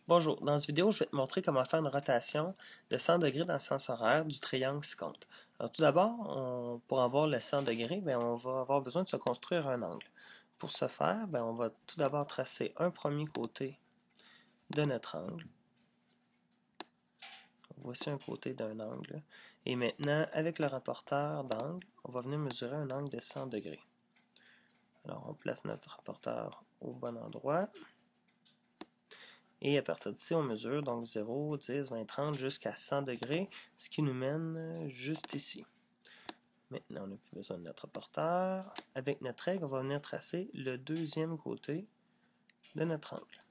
Bonjour, dans cette vidéo, je vais te montrer comment faire une rotation de 100 degrés dans le sens horaire du triangle 50. Alors tout d'abord, pour avoir le 100 degrés, on va avoir besoin de se construire un angle. Pour ce faire, on va tout d'abord tracer un premier côté de notre angle. Voici un côté d'un angle. Et maintenant, avec le rapporteur d'angle, on va venir mesurer un angle de 100 degrés. Alors on place notre rapporteur au bon endroit. Et à partir d'ici, on mesure donc 0, 10, 20, 30 jusqu'à 100 degrés, ce qui nous mène juste ici. Maintenant, on n'a plus besoin de notre porteur. Avec notre règle, on va venir tracer le deuxième côté de notre angle.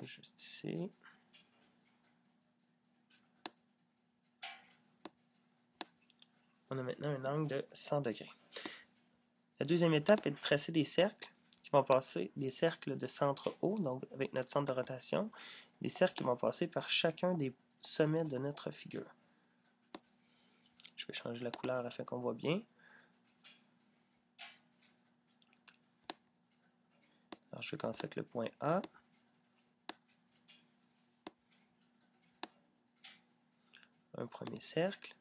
Juste ici. On a maintenant un angle de 100 degrés. La deuxième étape est de tracer des cercles qui vont passer, des cercles de centre haut, donc avec notre centre de rotation, des cercles qui vont passer par chacun des sommets de notre figure. Je vais changer la couleur afin qu'on voit bien. Alors, je vais commencer avec le point A. Un premier cercle.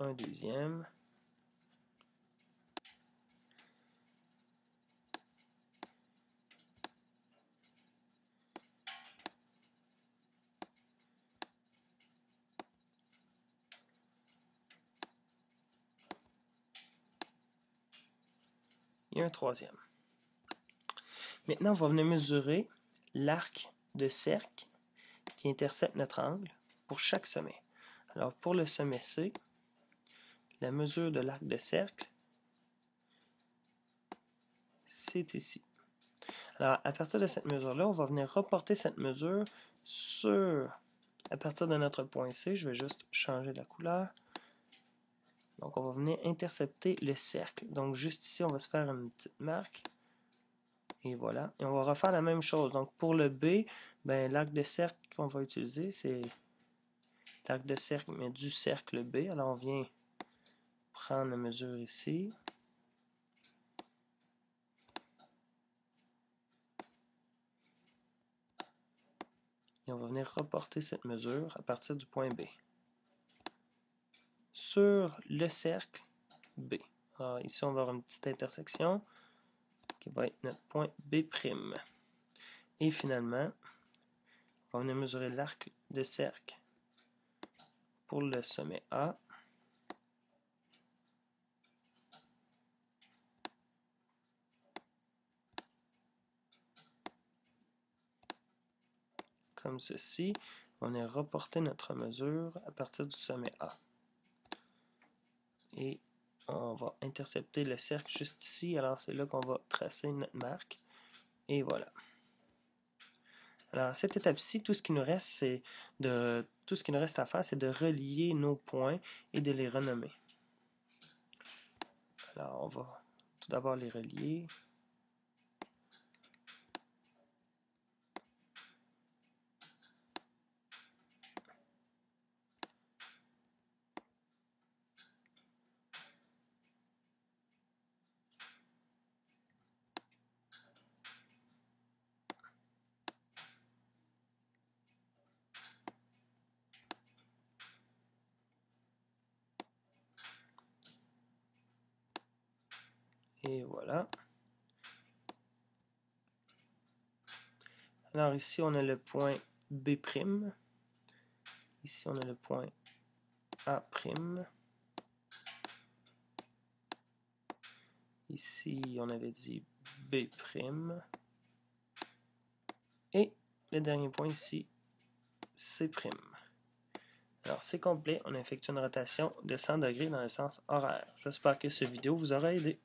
Un deuxième. Et un troisième. Maintenant, on va venir mesurer l'arc de cercle qui intercepte notre angle pour chaque sommet. Alors, pour le sommet C, la mesure de l'arc de cercle, c'est ici. Alors, à partir de cette mesure-là, on va venir reporter cette mesure à partir de notre point C. Je vais juste changer la couleur. Donc, on va venir intercepter le cercle. Donc, juste ici, on va se faire une petite marque. Et voilà. Et on va refaire la même chose. Donc, pour le B, l'arc de cercle qu'on va utiliser, c'est l'arc de cercle, mais du cercle B. Alors, on vient prendre la mesure ici. Et on va venir reporter cette mesure à partir du point B. Sur le cercle B. Alors, ici, on va avoir une petite intersection qui va être notre point B'. Et finalement, on va venir mesurer l'arc de cercle pour le sommet A. Comme ceci. On va reporter notre mesure à partir du sommet A. Et on va intercepter le cercle juste ici. Alors, c'est là qu'on va tracer notre marque. Et voilà. Alors, à cette étape-ci, tout ce qui nous reste à faire, c'est de relier nos points et de les renommer. Alors, on va tout d'abord les relier. Et voilà. Alors ici, on a le point B'. Ici, on a le point A'. Ici, on avait dit B'. Et le dernier point ici, C'. Alors, c'est complet. On effectue une rotation de 100 degrés dans le sens horaire. J'espère que cette vidéo vous aura aidé.